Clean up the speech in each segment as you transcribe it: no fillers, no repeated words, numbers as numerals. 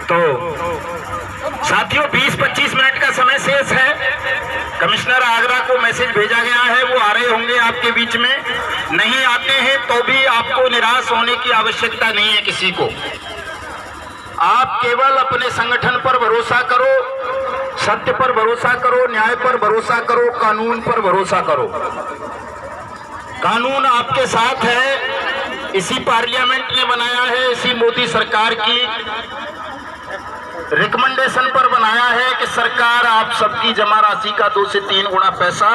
तो साथियों 20-25 मिनट का समय शेष है। कमिश्नर आगरा को मैसेज भेजा गया है, वो आ रहे होंगे आपके बीच में। नहीं आते हैं तो भी आपको निराश होने की आवश्यकता नहीं है किसी को। आप केवल अपने संगठन पर भरोसा करो, सत्य पर भरोसा करो, न्याय पर भरोसा करो, कानून पर भरोसा करो। कानून आपके साथ है, इसी पार्लियामेंट ने बनाया है, इसी मोदी सरकार की रिकमेंडेशन पर बनाया है कि सरकार आप सबकी जमा राशि का 2 से 3 गुना पैसा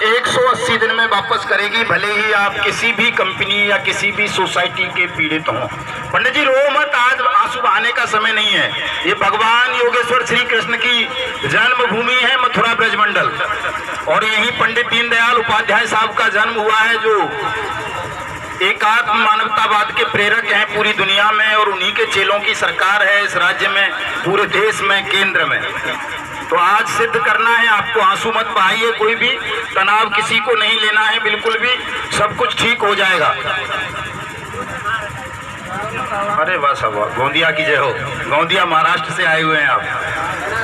180 दिन में वापस करेगी, भले ही आप किसी भी कंपनी या किसी भी सोसाइटी के पीड़ित हों। पंडित जी रो मत, आज आंसू बहाने का समय नहीं है। ये भगवान योगेश्वर श्री कृष्ण की जन्मभूमि है, मथुरा ब्रजमंडल, और यही पंडित दीनदयाल उपाध्याय साहब का जन्म हुआ है, जो एकात्म मानवतावाद के प्रेरक हैं पूरी दुनिया में, और उन्हीं के चेलों की सरकार है इस राज्य में, पूरे देश में, केंद्र में। तो आज सिद्ध करना है आपको। आंसू मत बहाइए, कोई भी तनाव किसी को नहीं लेना है, बिल्कुल भी, सब कुछ ठीक हो जाएगा। अरे वाह साहब, गोंदिया की जय हो। गोंदिया महाराष्ट्र से आए हुए हैं आप,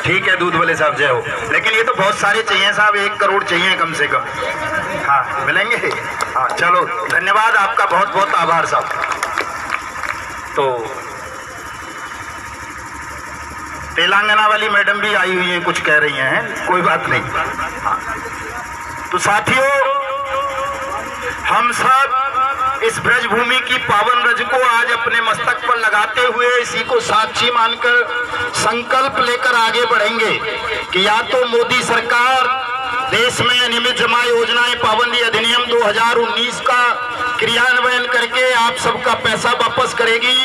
ठीक है दूध वाले साहब, जय हो। लेकिन ये तो बहुत सारे चाहिए साहब, 1 करोड़ चाहिए कम से कम। हाँ मिलेंगे, हाँ चलो, धन्यवाद आपका, बहुत बहुत आभार साहब। तो तेलंगाना वाली मैडम भी आई हुई हैं, कुछ कह रही हैं, कोई बात नहीं। हाँ तो साथियों, हम सब इस ब्रजभूमि की पावन रज को आज अपने मस्तक पर लगाते हुए इसी को साक्षी मानकर संकल्प लेकर आगे बढ़ेंगे कि या तो मोदी सरकार देश में अनियमित जमा योजनाएं पाबंदी अधिनियम 2019 का क्रियान्वयन करके आप सबका पैसा वापस करेगी,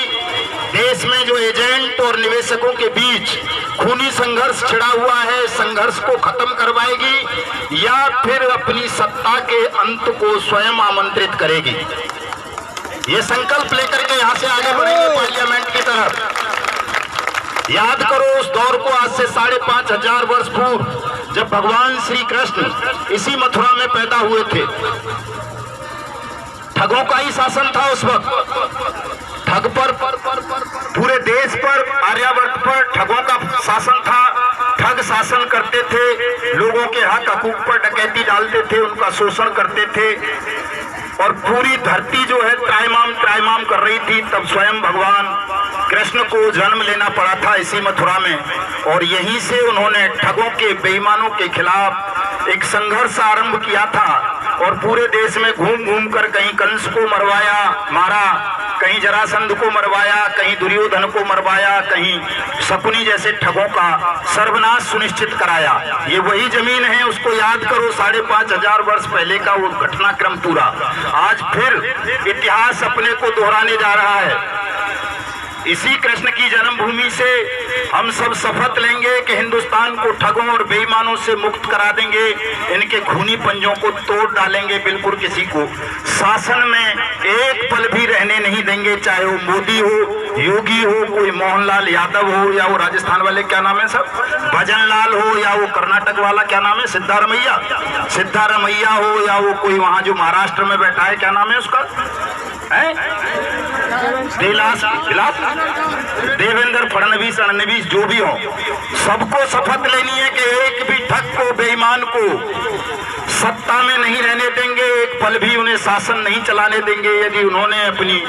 देश में जो एजेंट और निवेशकों के बीच खूनी संघर्ष छिड़ा हुआ है, संघर्ष को खत्म करवाएगी, या फिर अपनी सत्ता के अंत को स्वयं आमंत्रित करेगी। ये संकल्प लेकर के यहाँ से आगे बढ़ेंगे पार्लियामेंट की तरफ। याद करो उस दौर को, आज से 5,500 वर्ष पूर्व, जब भगवान श्री कृष्ण इसी मथुरा में पैदा हुए थे। ठगों का ही शासन था उस वक्त, ठग पर, पूरे देश पर, आर्यावर्त पर ठगों का शासन था। ठग शासन करते थे, लोगों के हक हकूक पर डकैती डालते थे, उनका शोषण करते थे, और पूरी धरती जो है त्राइमाम कर रही थी। तब स्वयं भगवान कृष्ण को जन्म लेना पड़ा था इसी मथुरा में, और यहीं से उन्होंने ठगों के, बेईमानों के खिलाफ एक संघर्ष आरंभ किया था, और पूरे देश में घूम घूम कर कहीं कंस को मारा, कहीं जरासंध को मरवाया, कहीं दुर्योधन को मरवाया, कहीं शकुनी जैसे ठगों का सर्वनाश सुनिश्चित कराया। ये वही जमीन है, उसको याद करो, 5,500 वर्ष पहले का वो घटनाक्रम पूरा आज फिर इतिहास अपने को दोहराने जा रहा है। इसी कृष्ण की जन्मभूमि से हम सब शपथ लेंगे कि हिंदुस्तान को ठगों और बेईमानों से मुक्त करा देंगे, इनके खूनी पंजों को तोड़ डालेंगे, बिल्कुल किसी को शासन में एक पल भी रहने नहीं देंगे, चाहे वो मोदी हो, योगी हो, कोई मोहनलाल यादव हो, या वो राजस्थान वाले क्या नाम है सब, भजनलाल हो, या वो कर्नाटक वाला क्या नाम है, सिद्धारमैया हो, या वो कोई वहां जो महाराष्ट्र में बैठा है, क्या नाम है उसका, देवेंद्र फडणवीस, जो भी हो, सबको शपथ लेनी है कि एक भी ठग को, बेईमान को सत्ता में नहीं रहने देंगे, एक पल भी उन्हें शासन नहीं चलाने देंगे, यदि उन्होंने अपनी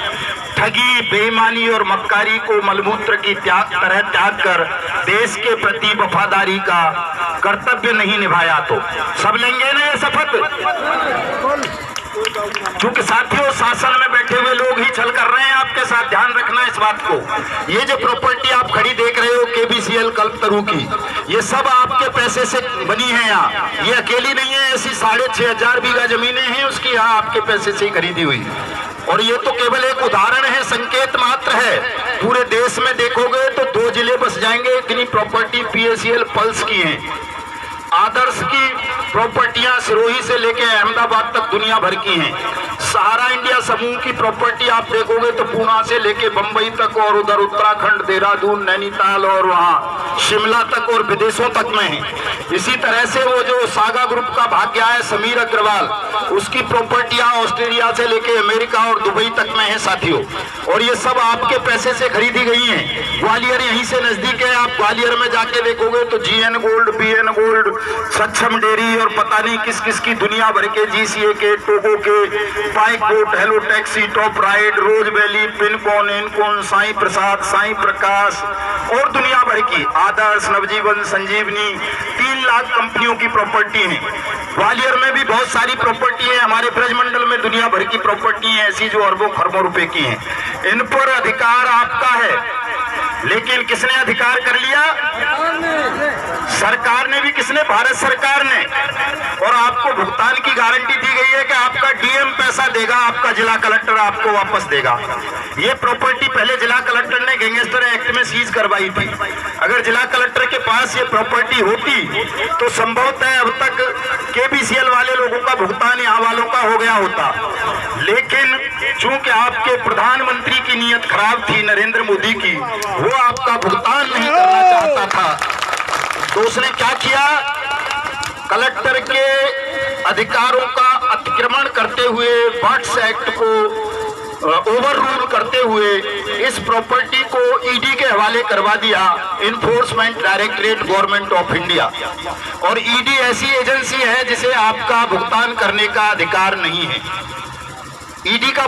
ठगी, बेईमानी और मक्कारी को मलमूत्र की तरह त्याग कर देश के प्रति वफादारी का कर्तव्य नहीं निभाया। तो सब लेंगे ना ये शपथ? क्योंकि साथियों, शासन में बैठे हुए लोग ही छल कर रहे हैं आपके साथ, ध्यान रखना इस बात को। ये जो प्रॉपर्टी आप खड़ी देख रहे हो KBCL कल्पतरू की, ये सब आपके पैसे से बनी है। यहाँ ये अकेली नहीं है, ऐसी 6,500 बीघा जमीनें हैं उसकी, यहाँ आपके पैसे से ही खरीदी हुई। और ये तो केवल एक उदाहरण है, संकेत मात्र है। पूरे देश में देखोगे तो 2 जिले बस जाएंगे, इतनी प्रॉपर्टी PACL पल्स की है। आदर्श की प्रॉपर्टियां सिरोही से लेके अहमदाबाद तक दुनिया भर की हैं। सहारा इंडिया समूह की प्रॉपर्टी आप देखोगे तो पूना से लेके बंबई तक और उधर उत्तराखंड, देहरादून, नैनीताल और वहाँ शिमला तक और विदेशों तक में है। इसी तरह से वो जो सागा ग्रुप का भाग्य है समीर अग्रवाल, उसकी प्रॉपर्टियां ऑस्ट्रेलिया से लेके अमेरिका और दुबई तक में है साथियों। और ये सब आपके पैसे से खरीदी गई हैं। ग्वालियर यहीं से नजदीक है, आप ग्वालियर में जाके देखोगे तो GN गोल्ड, BN गोल्ड, सक्षम डेयरी और पता नहीं किस किस की दुनिया भर के, GCA के, टोगो के, bike boat, hello taxi, top ride, rose valley, Pincon, Incon, Sai Prasad, Sai Prakash और दुनिया भर की आदर्श, नवजीवन, संजीवनी, 3 लाख कंपनियों की प्रॉपर्टी है। ग्वालियर में भी बहुत सारी प्रॉपर्टी है, हमारे ब्रजमंडल में दुनिया भर की प्रॉपर्टी है ऐसी जो अरबों खरबों रुपए की हैं। इन पर अधिकार आपका है, लेकिन किसने अधिकार कर लिया? सरकार ने भी। किसने? भारत सरकार ने। और आपको भुगतान की गारंटी दी गई है कि आपका DM पैसा देगा, आपका जिला कलेक्टर आपको वापस देगा। ये प्रॉपर्टी पहले जिला कलेक्टर ने गैंगस्टर एक्ट में सीज करवाई थी। अगर जिला कलेक्टर के पास ये प्रॉपर्टी होती तो संभवतः अब तक KBCL वाले लोगों का भुगतान यहाँ वालों का हो गया होता। लेकिन चूंकि आपके प्रधानमंत्री की नीयत खराब थी, नरेंद्र मोदी की, वो आपका भुगतान नहीं करना चाहता था, तो उसने क्या किया? कलेक्टर के अधिकारों का अतिक्रमण करते हुए, बर्ड्स एक्ट को ओवर रूल करते हुए इस प्रॉपर्टी को ED के हवाले करवा दिया, enforcement directorate government of India. और ED ऐसी एजेंसी है जिसे आपका भुगतान करने का अधिकार नहीं है। ED का